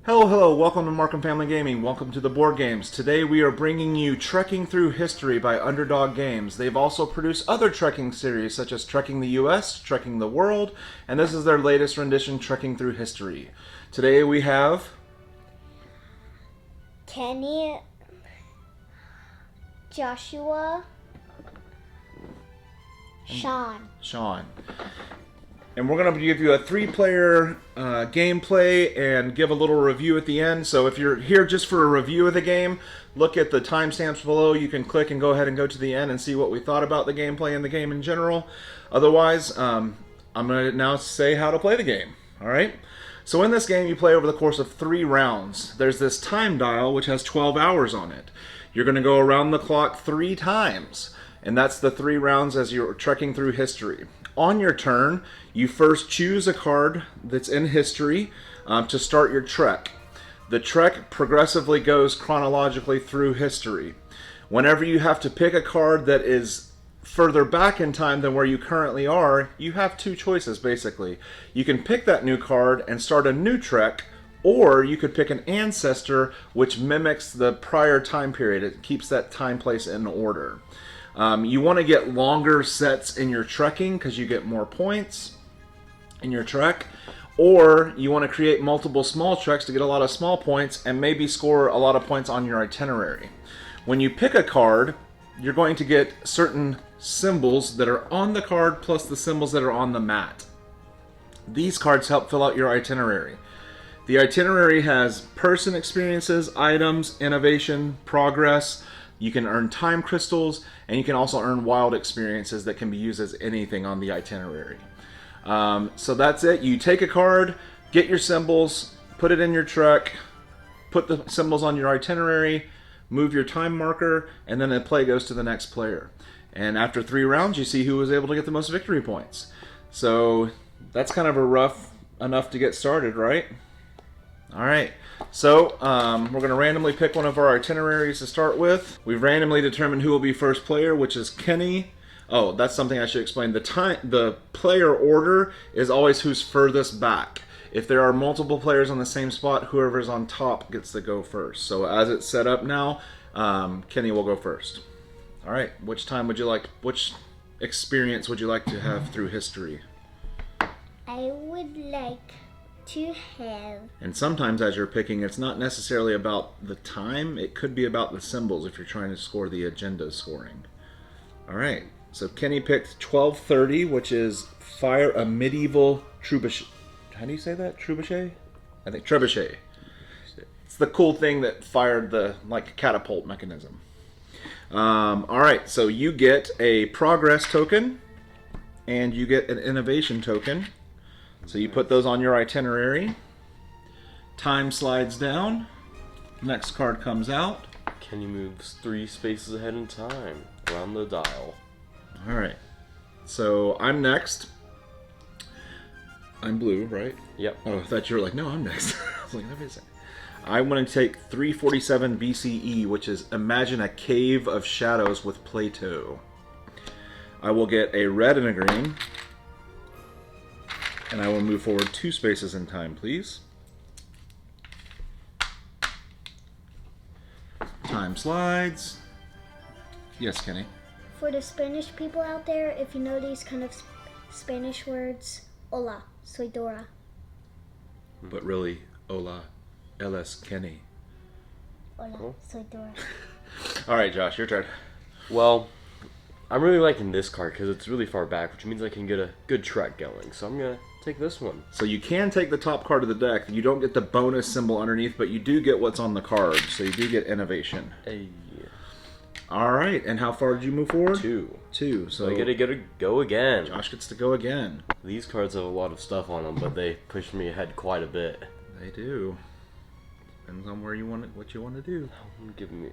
Hello, hello, welcome to Markham Family Gaming. Welcome to the board games. Today we are bringing you Trekking Through History by Underdog Games. They've also produced other trekking series such as Trekking the US, Trekking the World, and this is their latest rendition, Trekking Through History. Today we have Kenny, Joshua, Sean. And we're going to give you a 3-player gameplay and give a little review at the end. So if you're here just for a review of the game, look at the timestamps below. You can click and go ahead and go to the end and see what we thought about the gameplay and the game in general. Otherwise, I'm going to now say how to play the game. All right? So in this game, you play over the course of 3 rounds. There's this time dial, which has 12 hours on it. You're going to go around the clock 3 times. And that's the 3 rounds as you're trekking through history. On your turn, you first choose a card that's in history to start your trek. The trek progressively goes chronologically through history. Whenever you have to pick a card that is further back in time than where you currently are, you have 2 choices basically. You can pick that new card and start a new trek, or you could pick an ancestor which mimics the prior time period. It keeps that time place in order. You want to get longer sets in your trekking because you get more points in your trek, or you want to create multiple small treks to get a lot of small points and maybe score a lot of points on your itinerary. When you pick a card, you're going to get certain symbols that are on the card plus the symbols that are on the mat. These cards help fill out your itinerary. The itinerary has person experiences, items, innovation, progress. You can earn time crystals, and you can also earn wild experiences that can be used as anything on the itinerary. So that's it. You take a card, get your symbols, put it in your trek, put the symbols on your itinerary, move your time marker, and then the play goes to the next player. And after 3 rounds, you see who was able to get the most victory points. So that's kind of a rough enough to get started, right? All right. So we're going to randomly pick one of our itineraries to start with. We've randomly determined who will be first player, which is Kenny. Oh, that's something I should explain. The player order is always who's furthest back. If there are multiple players on the same spot, whoever's on top gets to go first. So as it's set up now, Kenny will go first. All right. Which experience would you like to have through history? I would like to have. And sometimes as you're picking, it's not necessarily about the time. It could be about the symbols if you're trying to score the agenda scoring. All right. So Kenny picked 1230, which is fire a medieval trebuchet. How do you say that? Trebuchet? I think trebuchet. It's the cool thing that fired the catapult mechanism. All right. So you get a progress token, and you get an innovation token. So you put those on your itinerary. Time slides down. Next card comes out. Kenny moves 3 spaces ahead in time around the dial. All right. So I'm next. I'm blue, right? Yep. Oh, I thought you were like, no, I'm next. I was like, wait a second. I want to take 347 BCE, which is Imagine a Cave of Shadows with Plato. I will get a red and a green. And I will move forward 2 spaces in time, please. Time slides. Yes, Kenny. For the Spanish people out there, if you know these kind of Spanish words, hola, soy Dora. But really, hola, él es Kenny. Hola, soy Dora. All right, Josh, your turn. Well, I'm really liking this card because it's really far back, which means I can get a good trek going. So I'm going to take this one. So you can take the top card of the deck. You don't get the bonus symbol underneath, but you do get what's on the card. So you do get innovation. Hey. All right, and how far did you move forward? 2. 2. So I get to go again. Josh gets to go again. These cards have a lot of stuff on them, but they push me ahead quite a bit. They do. Depends on where you want it, what you want to do. Give me.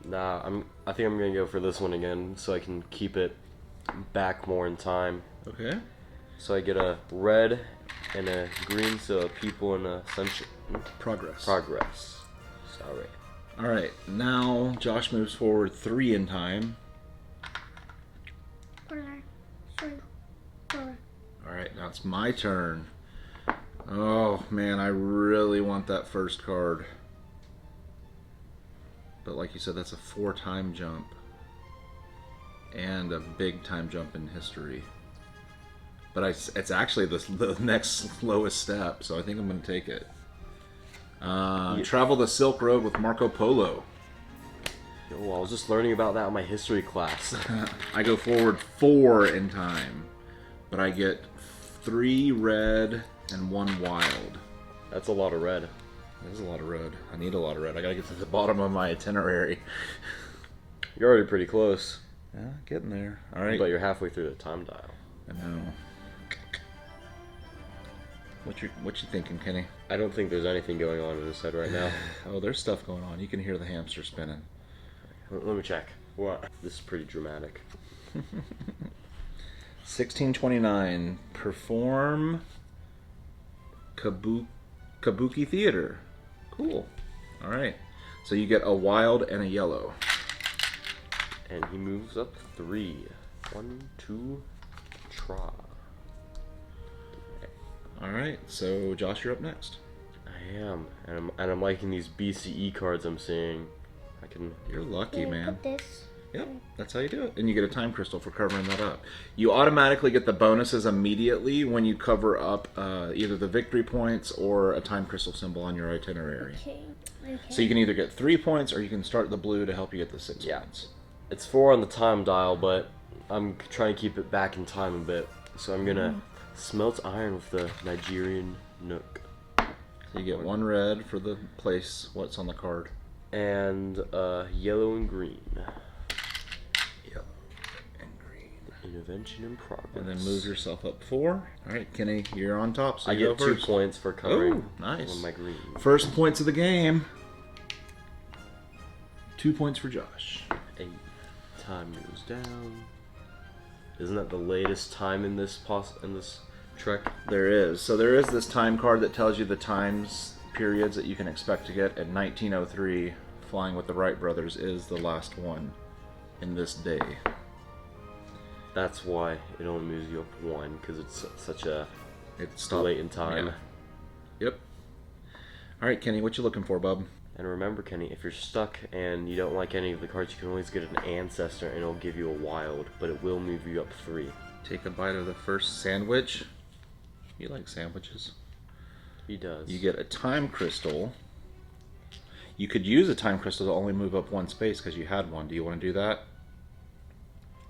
Nah, I think I'm gonna go for this one again, so I can keep it back more in time. Okay. So I get a red and a green, so people in a Progress. Sorry. All right. Now Josh moves forward 3 in time. Hola, soy Dora. All right. Now it's my turn. Oh man, I really want that first card. But like you said, that's a 4-time jump. And a big time jump in history. But it's actually the next lowest step, so I think I'm going to take it. Travel the Silk Road with Marco Polo. Yo, I was just learning about that in my history class. I go forward 4 in time, but I get 3 red and 1 wild. That's a lot of red. There's a lot of red. I need a lot of red. I gotta get to the bottom of my itinerary. You're already pretty close. Yeah, getting there. All right. But you're halfway through the time dial. I know. What you thinking, Kenny? I don't think there's anything going on in his head right now. Oh, there's stuff going on. You can hear the hamster spinning. Let me check. What? This is pretty dramatic. 1629. Perform Kabuki Theater. Cool. All right. So you get a wild and a yellow. And he moves up 3. 1, 2, try. All right. So Josh, you're up next. I am, and I'm liking these BCE cards I'm seeing. I can. You're lucky, Yeah, man. put this. Yep, that's how you do it. And you get a time crystal for covering that up. You automatically get the bonuses immediately when you cover up either the victory points or a time crystal symbol on your itinerary. Okay. Okay. So you can either get 3 points or you can start the blue to help you get the 6 points. It's 4 on the time dial, but I'm trying to keep it back in time a bit. So I'm gonna smelt iron with the Nigerian Nook. So you get 1 red for the place. What's on the card? And yellow and green. Yellow and green. Intervention in progress. And then move yourself up 4. All right, Kenny, you're on top. So I you get go 2 first. points for covering Ooh, nice. on my green. First points of the game. 2 points for Josh. 8. Time goes down. Isn't that the latest time in this trek? There is. So there is this time card that tells you the times periods that you can expect to get. In 1903, Flying with the Wright Brothers is the last one in this day. That's why it only moves you up 1, because it's such a It's late in time. Yeah. Yep. All right, Kenny, what you looking for, bub? And remember, Kenny, if you're stuck and you don't like any of the cards, you can always get an ancestor and it'll give you a wild, but it will move you up 3. Take a bite of the first sandwich. You like sandwiches? He does. You get a time crystal. You could use a time crystal to only move up 1 space because you had one. Do you want to do that?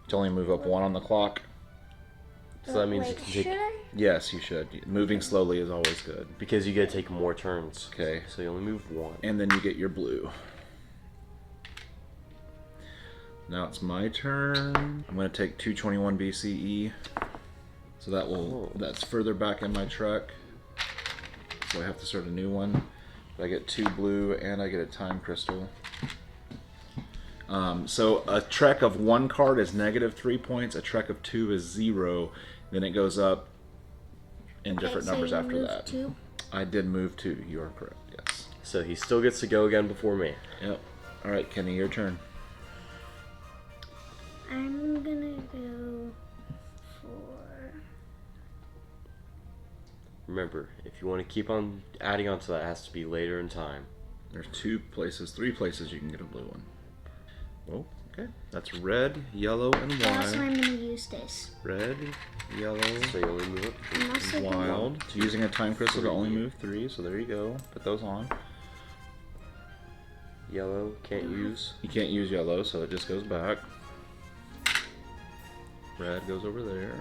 To only move up 1 on the clock? So that means Wait, you can take... should I? Yes, you should. Moving slowly is always good. Because you gotta take more turns. Okay. So you only move 1. And then you get your blue. Now it's my turn. I'm going to take 221 BCE. So that will that's further back in my truck. So I have to start a new one. But I get 2 blue and I get a time crystal. So a trek of 1 card is -3 points. A trek of 2 is 0. Then it goes up in different so numbers you after moved that. 2? I did move 2. You are correct. Yes. So he still gets to go again before me. Yep. All right, Kenny, your turn. I'm gonna go for. Remember, if you want to keep on adding on to that, it has to be later in time. There's 3 places you can get a blue one. Oh, okay. That's red, yellow, and That's why wild. I'm gonna use this. Red, yellow, So you only move up 3. I'm also and gonna. wild. Using a time crystal to only move 3, so there you go. Put those on. Yellow, can't use. You can't use yellow, so it just goes back. Red goes over there.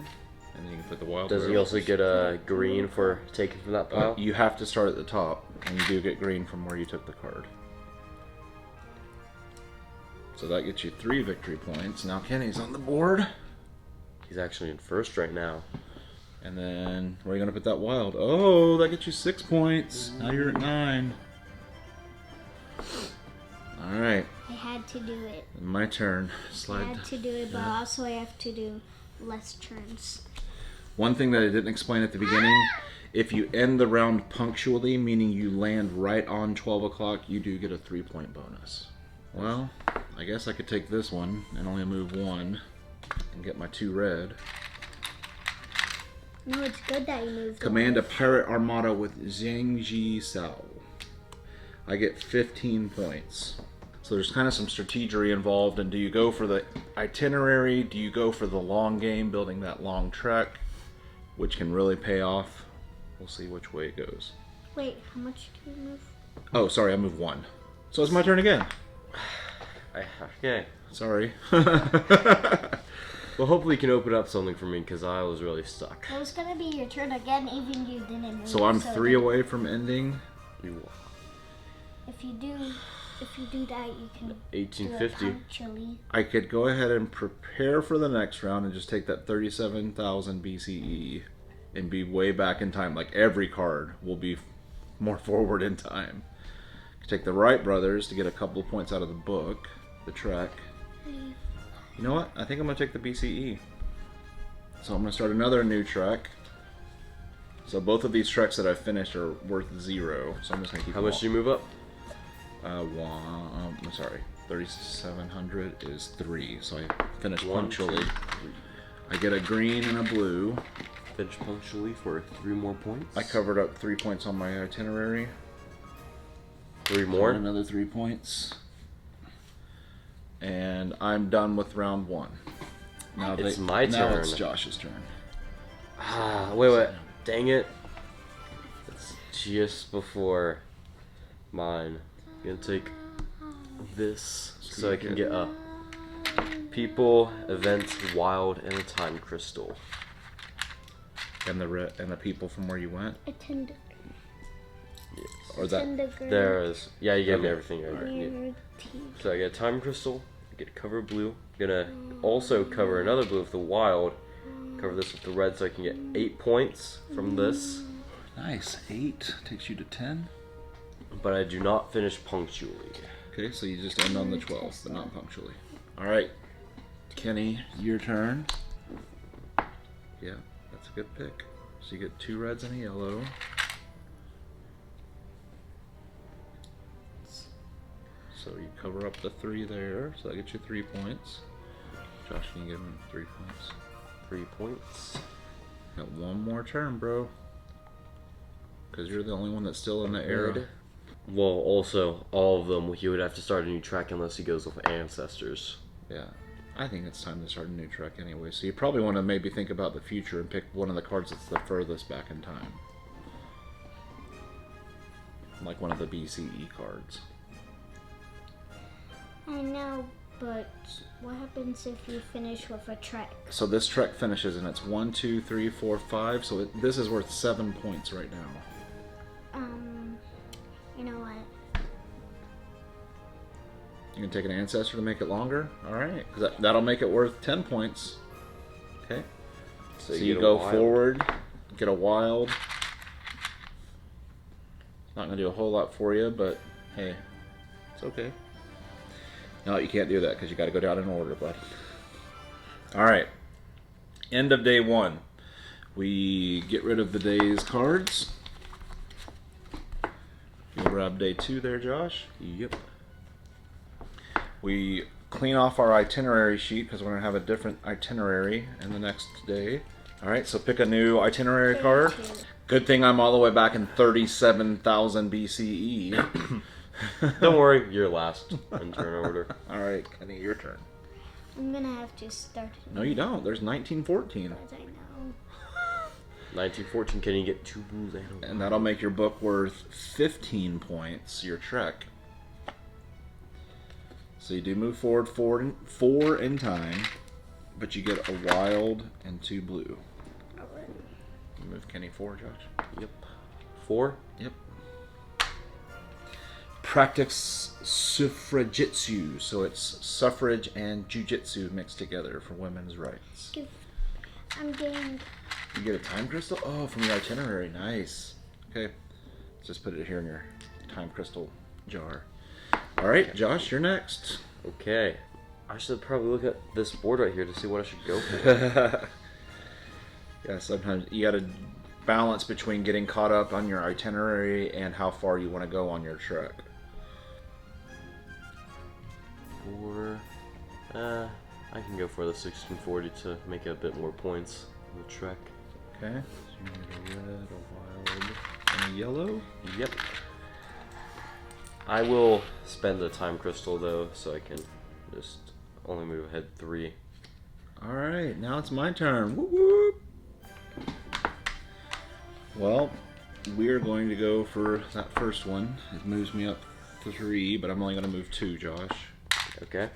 And then you can put the wild. Does he also get a green for taking from that pile? You have to start at the top, and you do get green from where you took the card. So that gets you 3 victory points. Now Kenny's on the board. He's actually in first right now. And then, where are you going to put that wild? Oh, that gets you 6 points. Now you're at 9. Alright, I had to do it. my turn. I Slide. had to do it, but also I have to do less turns. One thing that I didn't explain at the beginning, if you end the round punctually, meaning you land right on 12 o'clock, you do get a 3-point bonus. Well, I guess I could take this one and only move 1 and get my 2 red. No, it's good that you moved. Command a pirate armada with Zhang Ji Sao. I get 15 points. So there's kind of some strategery involved. And do you go for the itinerary? Do you go for the long game, building that long trek, which can really pay off? We'll see which way it goes. Wait, how much do you move? Oh, sorry, I moved 1. So it's my turn again. Okay. Sorry. Well, hopefully you can open up something for me because I was really stuck. Well, it's gonna be your turn again, even you didn't move. So I'm 3 away from ending. If you do that, you can 1850. do it punctually. I could go ahead and prepare for the next round and just take that 37,000 BCE and be way back in time. Like every card will be more forward in time. Take the Wright brothers to get a couple of points out of the book, the trek. You know what? I think I'm going to take the BCE. So I'm going to start another new trek. So both of these treks that I've finished are worth 0. So I'm just going to keep How much do you move up? I'm sorry. 3,700 is 3. So I finished punctually. I get a green and a blue. Finish punctually for 3 more points. I covered up 3 points on my itinerary. 3 more? Another 3 points. And I'm done with round 1. Now It's my turn. Now it's Josh's turn. Wait. Dang it. It's just before mine. I'm gonna take this so I can get a people, events, wild, and a time crystal. And the people from where you went? Attend. Yes. Or that? There's yeah, you gave me Okay. everything I need. Your So I get a time crystal, I get a cover blue. I'm gonna also cover another blue with the wild. Cover this with the red so I can get 8 points from this. Nice. 8 takes you to 10. But I do not finish punctually. Okay, so you just end on the 12, but not punctually. Alright. Kenny, your turn. Yeah, that's a good pick. So you get 2 reds and a yellow. So you cover up the 3 there, so that gets you 3 points. Josh, can you give him 3 points? 3 points. Got 1 more turn, bro. Because you're the only one that's still in the era. Well, also, all of them, he would have to start a new track unless he goes with Ancestors. Yeah. I think it's time to start a new trek anyway. So you probably want to maybe think about the future and pick one of the cards that's the furthest back in time. Like one of the BCE cards. I know, but what happens if you finish with a trek? So this trek finishes and it's 1, 2, 3, 4, 5. So this is worth 7 points right now. You know what? You can take an ancestor to make it longer? Alright. That'll make it worth 10 points. Okay. So you go forward, get a wild. Not going to do a whole lot for you, but hey, it's okay. No, you can't do that because you got to go down in order, bud. Alright. End of day 1. We get rid of the day's cards. You grab day 2 there, Josh. Yep. We clean off our itinerary sheet because we're going to have a different itinerary in the next day. Alright, so pick a new itinerary card. Good thing I'm all the way back in 37,000 BCE. Don't worry, you're last in turn order. Alright, Kenny, your turn. I'm gonna have to start. No, you don't. There's 1914. As I know. 1914, can you get 2 blues and a And that'll make your book worth 15 points, your trek. So you do move forward 4 in time, but you get a wild and 2 blue. Alright. You move Kenny 4, Josh. Yep. 4? Yep. Practice suffragitsu, so it's suffrage and jujitsu mixed together for women's rights. I'm getting. You get a time crystal? Oh, from your itinerary. Nice. Okay. Let's just put it here in your time crystal jar. Alright, Josh, you're next. Okay. I should probably look at this board right here to see what I should go for. Yeah, sometimes you gotta balance between getting caught up on your itinerary and how far you want to go on your trek. 4. I can go for the 1640 to make a bit more points in the trek. Okay. So you need a red, a wild, and a yellow. Yep. I will spend the time crystal though, so I can just only move ahead 3. All right, now it's my turn. Whoop, whoop. Well, we are going to go for that first one. It moves me up 3, but I'm only going to move 2, Josh. Okay.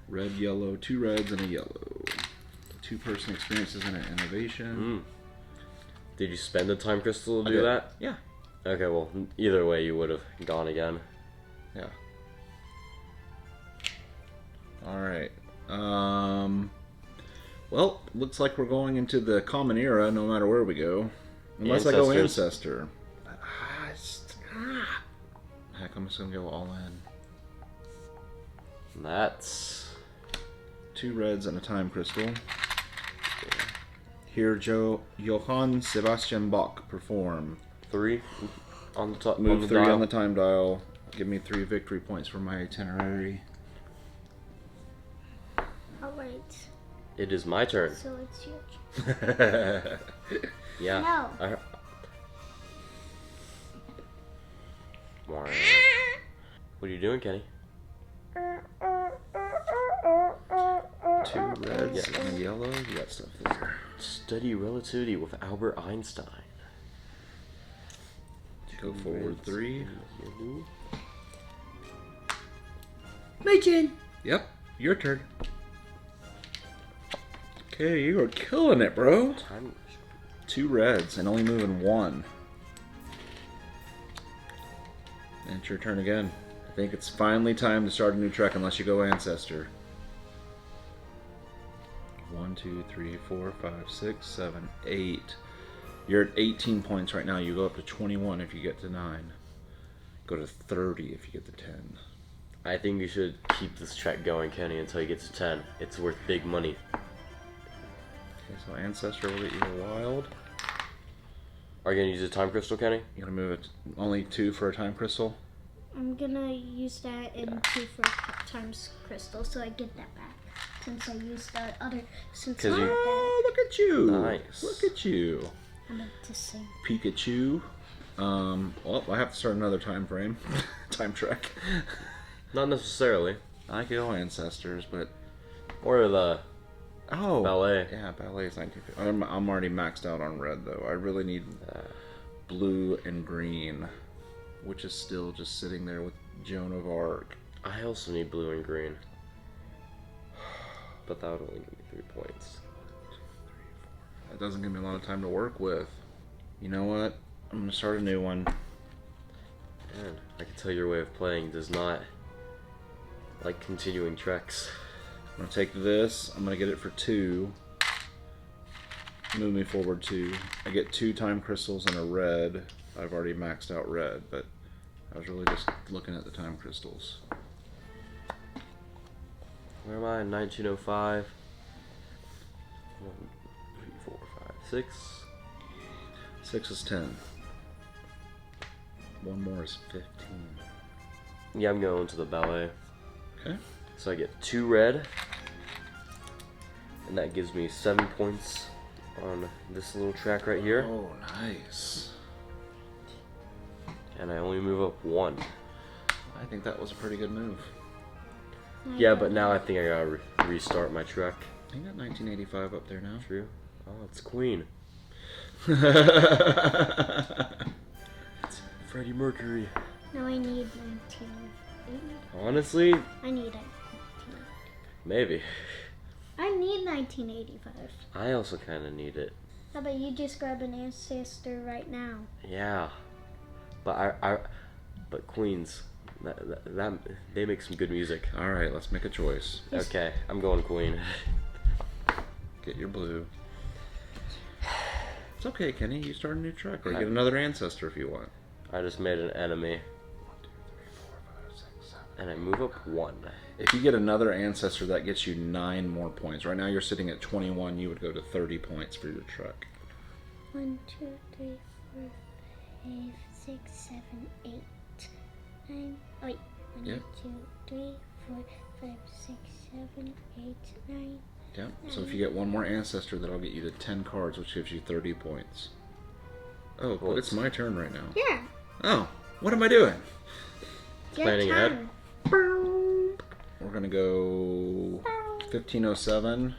Red, yellow, 2 reds, and a yellow. 2-person experiences and an innovation. Did you spend the time crystal to do did. that? Yeah. Okay, well, either way, you would have gone again. Yeah. All right. Well, looks like we're going into the common era no matter where we go. Unless I go Ancestor. Heck, I'm just going to go all in. That's 2 reds and a time crystal. Hear Johann Sebastian Bach perform. 3 on the top. Move on the 3 dial. on the time dial. Give me 3 victory points for my itinerary. Alright, It is my turn. so it's your turn. Yeah. No. What are you doing, Kenny? 2 reds and a yellow. You got stuff there. Study relativity with Albert Einstein. Go forward 3. My turn. Yep, your turn. Okay, you are killing it, bro. Time. 2 reds and only moving 1. And it's your turn again. I think it's finally time to start a new trek unless you go Ancestor. 1, 2, 3, 4, 5, 6, 7, 8. You're at 18 points right now. You go up to 21 if you get to 9. Go to 30 if you get to 10. I think you should keep this track going, Kenny, until you get to 10. It's worth big money. Okay, so Ancestor will get you a wild. Are you gonna use a time crystal, Kenny? You gonna move it only 2 for a time crystal? I'm gonna use that in 2 for times crystal, so I get that back. Since I used the other, since I had that. Oh, look at you! Nice. Look at you, I meant to say. Pikachu. Well, I have to start another time frame, time trek. Not necessarily. I could go Ancestors, but Or the ballet. ballet. Yeah, ballet is 1950. I'm already maxed out on red though. I really need blue and green, which is still just sitting there with Joan of Arc. I also need blue and green. But that would only give me 3 points. That doesn't give me a lot of time to work with. You know what? I'm gonna start a new one. Man, I can tell your way of playing does not like continuing treks. I'm gonna take this. I'm gonna get it for 2. Move me forward 2. I get 2 time crystals and a red. I've already maxed out red, but I was really just looking at the time crystals. Where am I? 1905. 1, 3, 4, 5, 6. 6 is 10. 1 more is 15. Yeah, I'm going to the ballet. Okay. So I get 2 red. And that gives me 7 points on this little track right here. Oh, nice. And I only move up 1. I think that was a pretty good move. Yeah, but now I think I gotta restart my trek. I got 1985 up there now. True. Oh, it's Queen. Freddie Mercury. No, I need 1980. Honestly, I need it. maybe. I need 1985. I also kind of need it. How about you just grab an ancestor right now? Yeah, but but Queens, that they make some good music. All right, let's make a choice. Okay, I'm going Queen. Get your blue. It's okay, Kenny. You start a new trek, or you get another ancestor if you want. I just made an enemy, 1, 2, 3, 4, 5, 6, 7. and I move up 1. If you get another ancestor, that gets you 9 more points. Right now, you're sitting at 21. You would go to 30 points for your trek. 1, 2, 3, 4, 5, 6, 7, 8, 9. Oh, wait. 1, Yep. 2, 3, 4, 5, 6, 7, 8, 9. Yep. So if you get one more ancestor, that'll get you to 10 cards, which gives you 30 points. Oh, but it's my turn right now. Yeah. Oh, what am I doing? Planning ahead. We're gonna go 1507,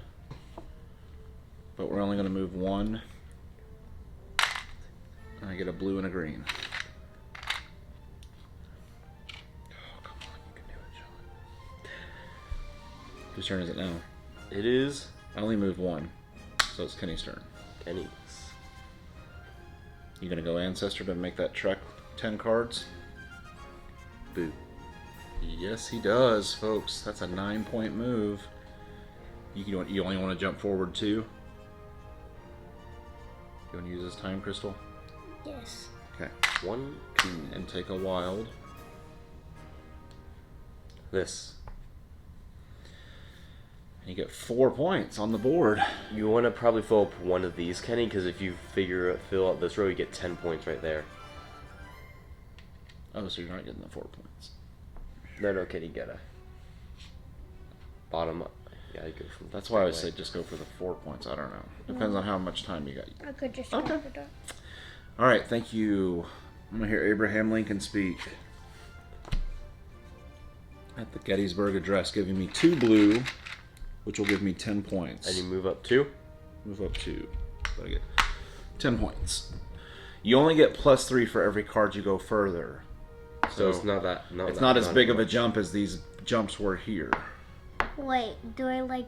but we're only gonna move one. And I get a blue and a green. Oh, come on, you can do it, Sean. Whose turn is it now? It is I only moved one, so it's Kenny's turn. Kenny's. You gonna go ancestor to make that trek 10 cards? Boo. Yes, he does, folks. That's a 9-point move. You only want to jump forward 2? You want to use this time crystal? Yes. Okay. 1, 2, And take a wild. this. And you get 4 points on the board. You want to probably fill up one of these, Kenny, because if you fill out this row, you get 10 points right there. Oh, so you're not getting the 4 points. No, Kenny, you gotta bottom up. Yeah, you go from. That's why I would say just go for the 4 points. I don't know. Depends on how much time you got. I could just go for that. All right, thank you. I'm gonna hear Abraham Lincoln speak at the Gettysburg Address, giving me 2 blue, which will give me 10 points. And you move up 2. Move up 2. So I get 10 points. You only get +3 for every card you go further. So it's not that. It's not as big of a jump as these jumps were here. Wait, do I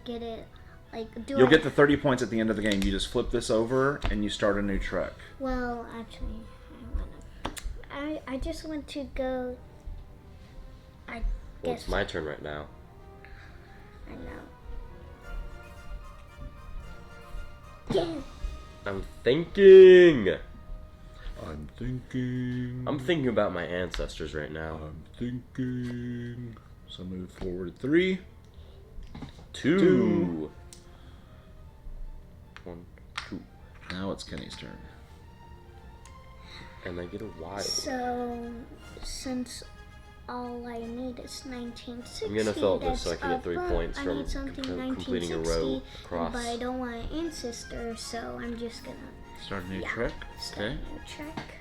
get it? You'll get the 30 points at the end of the game. You just flip this over and you start a new trek. Well, actually, I just want to go. Well, it's my turn right now. I know. Yeah. I'm thinking. I'm thinking about my ancestors right now. I'm thinking. So move forward 3. 2. 1, 2. Now it's Kenny's turn. And I get a wild. So, since all I need is 1960, I'm gonna fill up this so I can get 3 but points I from need something completing a 1960, row across. But I don't want an ancestor, so I'm just gonna Start a new trek. start Okay. a new trek.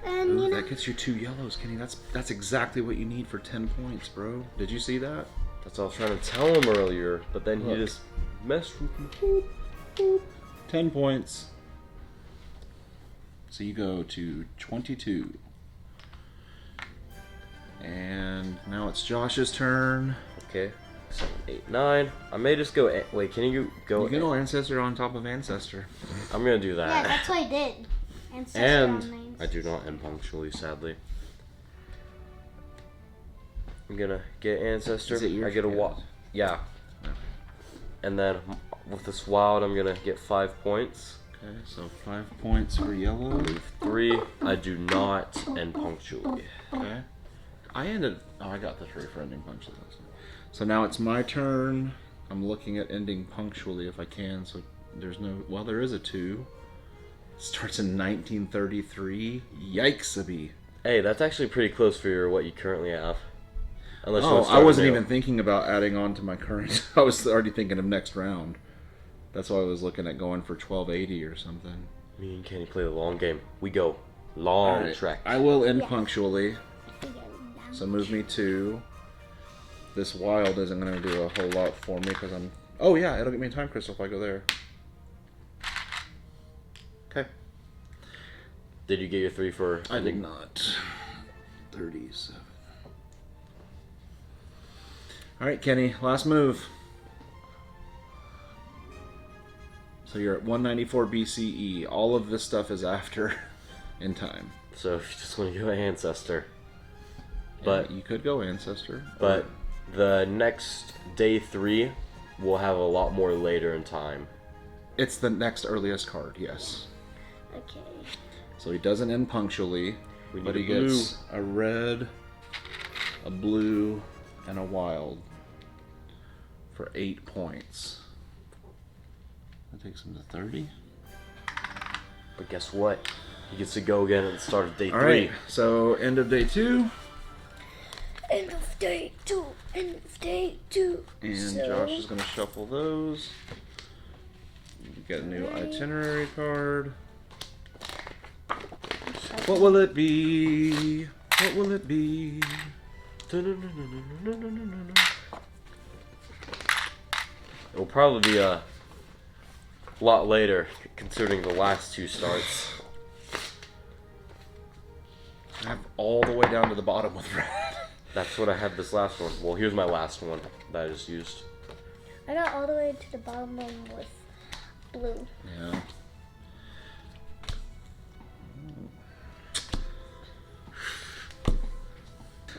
And Ooh, you know, that gets you 2 yellows, Kenny. That's exactly what you need for 10 points, bro. Did you see that? That's what I was trying to tell him earlier, but then he Look. just messed with me. 10 points. So you go to 22. And now it's Josh's turn. Okay, 7, 8, 9. I may just go. Wait, can you go? You can go ancestor on top of ancestor. I'm gonna do that. yeah, that's what I did. Ancestor on And names. I do not end punctually, sadly. I'm gonna get ancestor. Is it your I get a wild. Yeah. And then with this wild, I'm gonna get 5 points. Okay, so 5 points for yellow. Move 3. I do not end punctually. Okay. I got the 3 for ending punctually. So now it's my turn. I'm looking at ending punctually if I can. So there's no. Well, there is a 2. Starts in 1933. Yikes-a-bee. Hey, that's actually pretty close for what you currently have. Unless you Oh, want to I start wasn't anew. even thinking about adding on to my current. I was already thinking of next round. That's why I was looking at going for 1280 or something. Me and Kenny play the long game. We go long Alright, trek. I will end Yeah. punctually. We go down. So move me 2. This wild isn't going to do a whole lot for me because I'm... Oh yeah, it'll get me a time crystal if I go there. Okay. Did you get your 3 for? I did not. 37. Alright, Kenny, last move. So you're at 194 BCE. All of this stuff is after in time. So if you just want to go ancestor, But but you could go ancestor. but the next day 3 will have a lot more later in time. It's the next earliest card, yes. Okay. So he doesn't end punctually, We need but a he blue. gets a red, a blue, and a wild for 8 points. That takes him to 30. But guess what? He gets to go again at the start of day 3. All right, so end of day 2. End of day 2. End of day 2. And Josh is going to shuffle those. You get a new itinerary card. What will it be? What will it be? It'll probably be a lot later, considering the last 2 starts. I have all the way down to the bottom with red. That's what I had this last one. Well, here's my last one that I just used. I got all the way to the bottom one with blue. Yeah.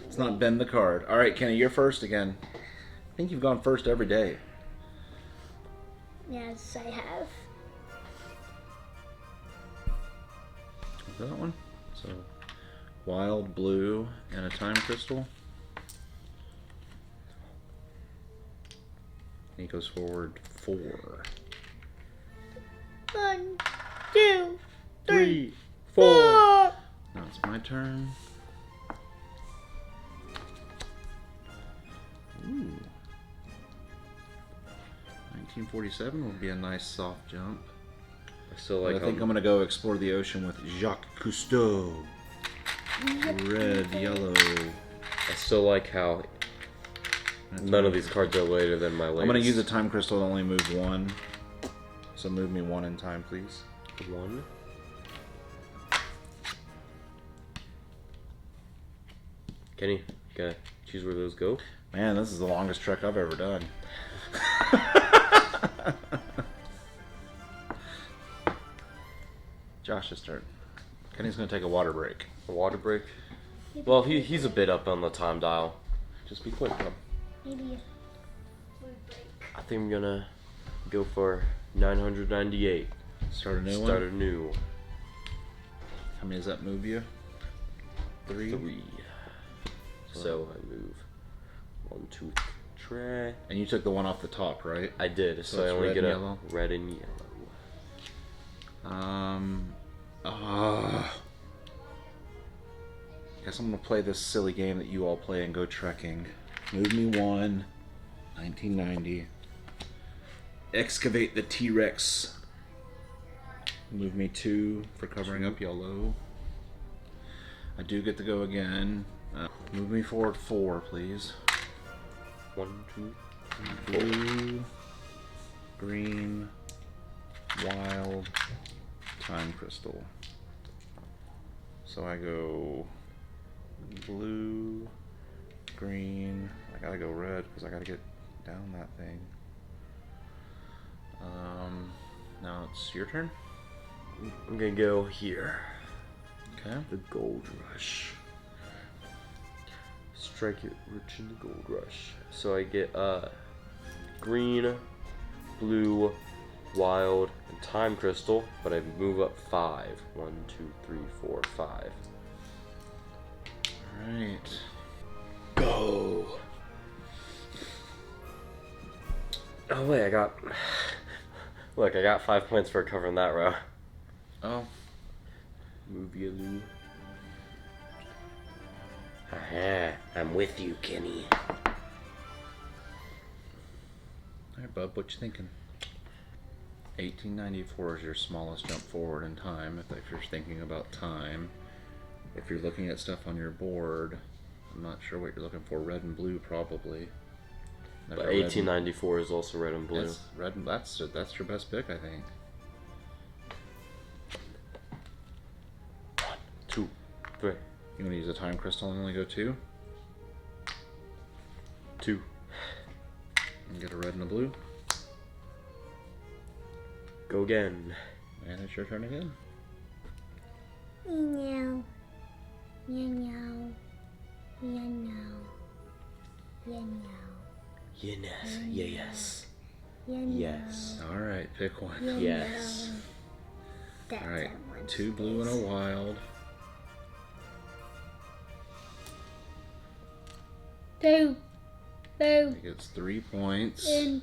Let's not bend the card. All right, Kenny, you're first again. I think you've gone first every day. Yes, I have. That one. So, wild blue and a time crystal. He goes forward 4. 1, 2, 3, 4. 4. Now it's my turn. Ooh. 1947 would be a nice soft jump. I still like I think I'm gonna go explore the ocean with Jacques Cousteau. Red, yellow. I still like how none of these cards are later than my latest. I'm gonna use a time crystal to only move 1. So move me 1 in time, please. 1. Kenny, you gotta choose where those go. Man, this is the longest trek I've ever done. Josh's turn. Kenny's gonna take a water break. A water break? Well, he's a bit up on the time dial. Just be quick, bub. Maybe a food break. I think I'm gonna go for 998. Start a new Start one. anew. How many does that move you? 3. 3. So I move 1, 2, 3. And you took the one off the top, right? I did, so I it's only red get and a yellow? red and yellow. Guess I'm gonna play this silly game that you all play and go trekking. Move me 1. 1990. Excavate the T-Rex. Move me 2 for covering up yellow. I do get to go again. Move me forward 4, please. 1, 2, Blue, green, wild, time crystal. So I go blue, green. I gotta go red because I gotta get down that thing. Now it's your turn. I'm gonna go here. Okay. The Gold Rush. Strike it rich in the Gold Rush. So I get green, blue, wild, and time crystal, but I move up 5. 1, 2, 3, 4, 5. All right. Go. Oh wait, I got. Look, I got 5 points for covering that row. Oh. Move you, Lou. Aha, I'm with you, Kenny. All right, bub. What you thinking? 1894 is your smallest jump forward in time. If you're thinking about time, if you're looking at stuff on your board, I'm not sure what you're looking for. Red and blue, probably. But 1894 is also red and blue. That's red. That's your best pick, I think. 1, 2, 3. You want to use a time crystal and only go 2? 2. And get a red and a blue. Go again. And it's your turn again. Meow. Meow. Meow. Meow. Yes. Yes. Yes. All right, pick one. Yes. All right, 2 blue and a wild. 2. It gets 3 points. And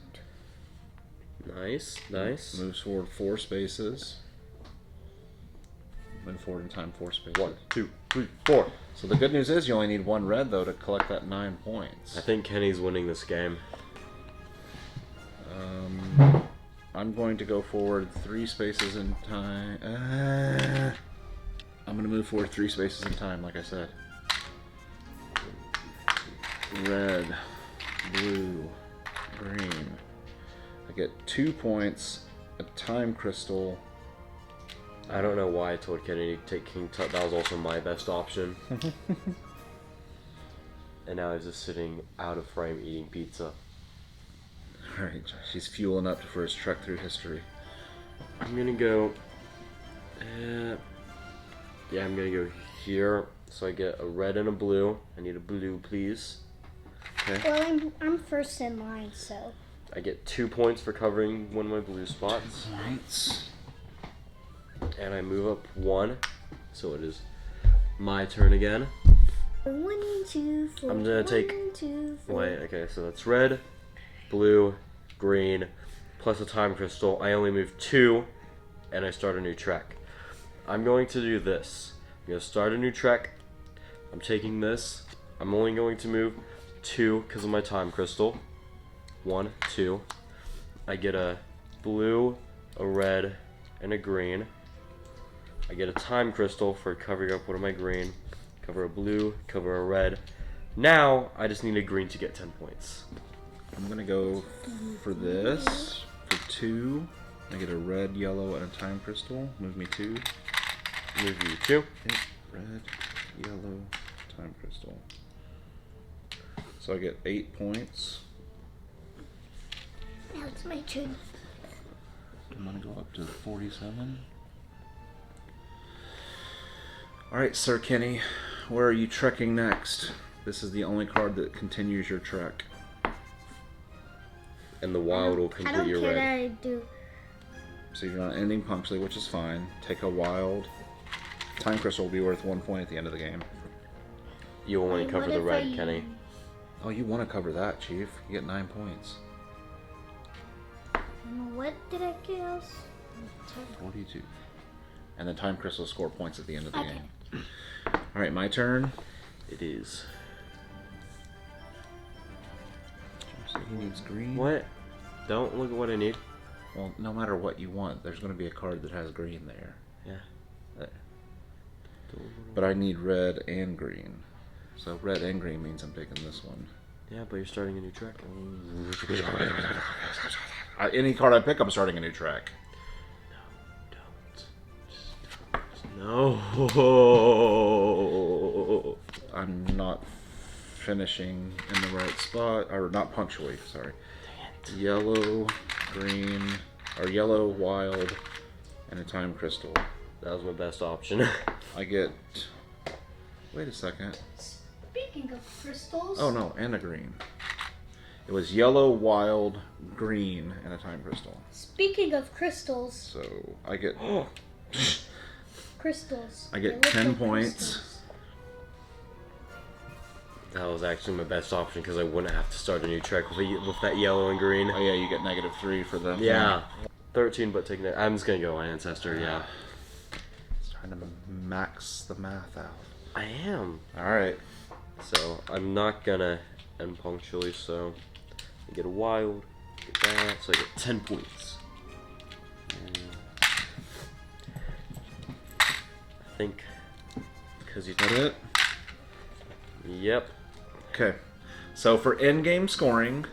Nice. Nice. Moves forward 4 spaces. Move forward in time 4 spaces. 1, 2, 3, 4. So the good news is you only need 1 red, though, to collect that 9 points. I think Kenny's winning this game. I'm going to go forward 3 spaces in time. I'm going to move forward 3 spaces in time, like I said. Red, blue, green. I get 2 points, a time crystal. I don't know why I told Kenny to take King Tut. That was also my best option. And now he's just sitting out of frame eating pizza. Alright, he's fueling up for his trek through history. I'm gonna go... yeah, I'm gonna go here. So I get a red and a blue. I need a blue, please. Okay. Well, I'm first in line, so. I get 2 points for covering one of my blue spots. Points. And I move up 1. So it is my turn again. 1, 2, 4. I'm gonna take... 1, 2, 4. Wait, okay, so that's red, blue, green, plus a time crystal. I only move 2, and I start a new trek. I'm going to do this. I'm going to start a new trek. I'm taking this. I'm only going to move 2 because of my time crystal. 1, 2. I get a blue, a red, and a green. I get a time crystal for covering up one of my green. Cover a blue, cover a red. Now, I just need a green to get 10 points. I'm gonna go for this, for 2. I get a red, yellow, and a time crystal. Move me 2. Move you 2. Hit red, yellow, time crystal. So I get 8 points. Now it's my turn. I'm gonna go up to 47. Alright, Sir Kenny, where are you trekking next? This is the only card that continues your trek. And the wild will I complete don't your care red. that I do. So you're not ending punctually, which is fine. Take a wild. Time crystal will be worth 1 point at the end of the game. You will want to cover What the if red, I- Kenny. Oh, you want to cover that, Chief. You get 9 points. What did I get else? 42. And then time crystals score points at the end of the Okay. game. Alright, my turn. It is. So he needs green. What? Don't look at what I need. Well, no matter what you want, there's going to be a card that has green there. Yeah. There. But I need red and green. So red and green means I'm taking this one. Yeah, but you're starting a new track. Any card I pick, I'm starting a new track. No. I'm not finishing in the right spot, or not punctually, sorry. Yellow, green, or yellow, wild, and a time crystal. That was my best option. I get, wait a second. Speaking of crystals. Oh no, and a green. It was yellow, wild, green, and a time crystal. Speaking of crystals. So I get Crystals. I get They look 10 like points. crystals. That was actually my best option because I wouldn't have to start a new track with that yellow and green. Oh yeah, you get -3 for them. Yeah. 13, but taking it. I'm just gonna go Ancestor, yeah. It's trying to max the math out. I am. Alright. So I'm not gonna end punctually, so I get a wild, get that, so I get 10 points. I think because you Is that it? Yep. Okay. So for end game scoring,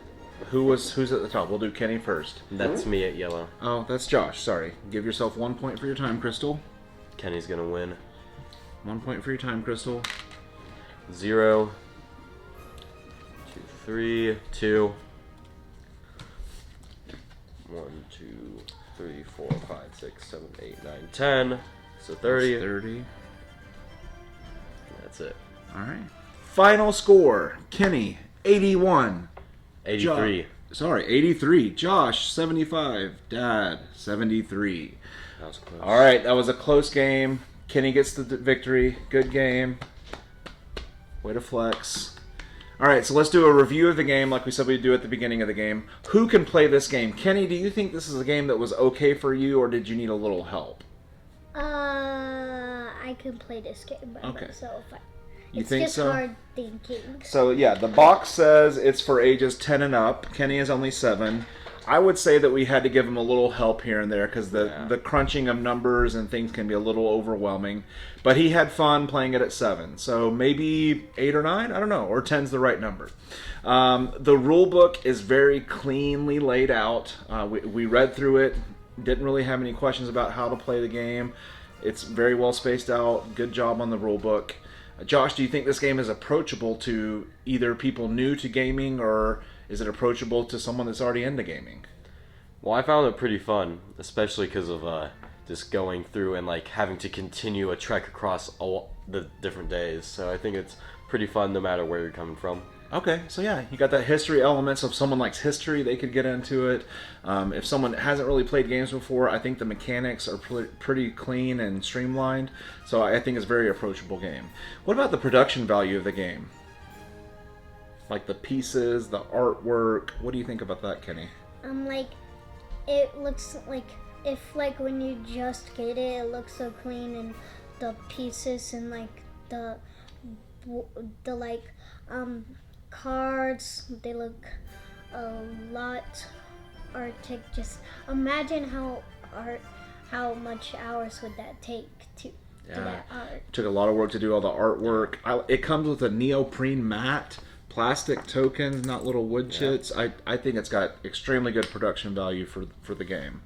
who's at the top? We'll do Kenny first. That's me at yellow. Oh, that's Josh. Sorry. Give yourself 1 point for your time crystal. Kenny's gonna win. 1 point for your time crystal. 0, 2, 3, 2. 1, 2, 3, 4, 5, 6, 7, 8, 9, 10. So 30. That's 30. That's it. All right. Final score: Kenny 81. 83. Sorry, 83. Josh 75. Dad 73. That was close. All right, that was a close game. Kenny gets the victory. Good game. Way to flex. All right, so let's do a review of the game like we said we'd do at the beginning of the game. Who can play this game? Kenny, do you think this is a game that was okay for you, or did you need a little help? I can play this game by Okay. myself. You It's think just so? hard thinking. So yeah, the box says it's for ages 10 and up. Kenny is only 7. I would say that we had to give him a little help here and there because the crunching of numbers and things can be a little overwhelming. But he had fun playing it at 7. So maybe 8 or 9, I don't know, or 10's the right number. The rule book is very cleanly laid out. We read through it, didn't really have any questions about how to play the game. It's very well spaced out. Good job on the rule book. Josh, do you think this game is approachable to either people new to gaming, or is it approachable to someone that's already into gaming? Well, I found it pretty fun, especially because of just going through and like having to continue a trek across all the different days. So I think it's pretty fun no matter where you're coming from. Okay, so yeah, you got that history elements. If someone likes history, they could get into it. If someone hasn't really played games before, I think the mechanics are pretty clean and streamlined. So I think it's a very approachable game. What about the production value of the game? Like the pieces, the artwork. What do you think about that, Kenny? Like, it looks like, if like when you just get it, it looks so clean, and the pieces and like the like cards, they look a lot artistic. Just imagine how much hours would that take to do that art. Took a lot of work to do all the artwork. It comes with a neoprene mat, plastic tokens, not little wood chits. I think it's got extremely good production value for the game.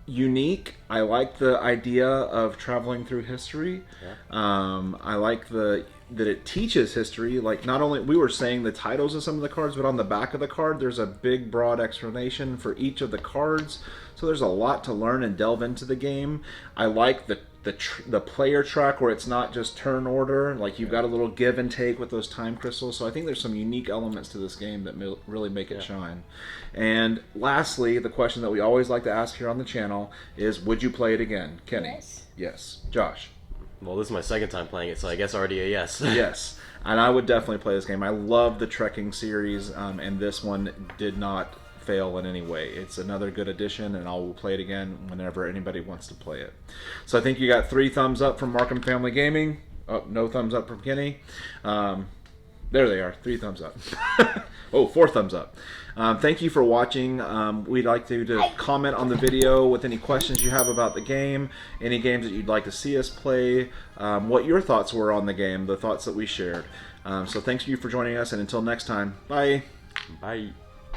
Unique. I like the idea of traveling through history. I like that it teaches history. Like, not only we were saying the titles of some of the cards, but on the back of the card there's a big broad explanation for each of the cards. So there's a lot to learn and delve into the game. I like the player track where it's not just turn order. Like, you've got a little give and take with those time crystals. So I think there's some unique elements to this game that really make it shine. And lastly, the question that we always like to ask here on the channel is, would you play it again? Kenny? Yes. Yes. Josh? Well, this is my second time playing it, so I guess already a yes. Yes. And I would definitely play this game. I love the trekking series, and this one did not fail in any way. It's another good addition, and I will play it again whenever anybody wants to play it. So I think you got 3 thumbs up from Marcum Oh, no thumbs up from Kenny. There they are, 3 thumbs up. Oh, 4 thumbs up. Thank you for watching. We'd like you to comment on the video with any questions you have about the game, any games that you'd like to see us play, what your thoughts were on the game, the thoughts that we shared. So thanks you for joining us, and until next time, bye. Bye.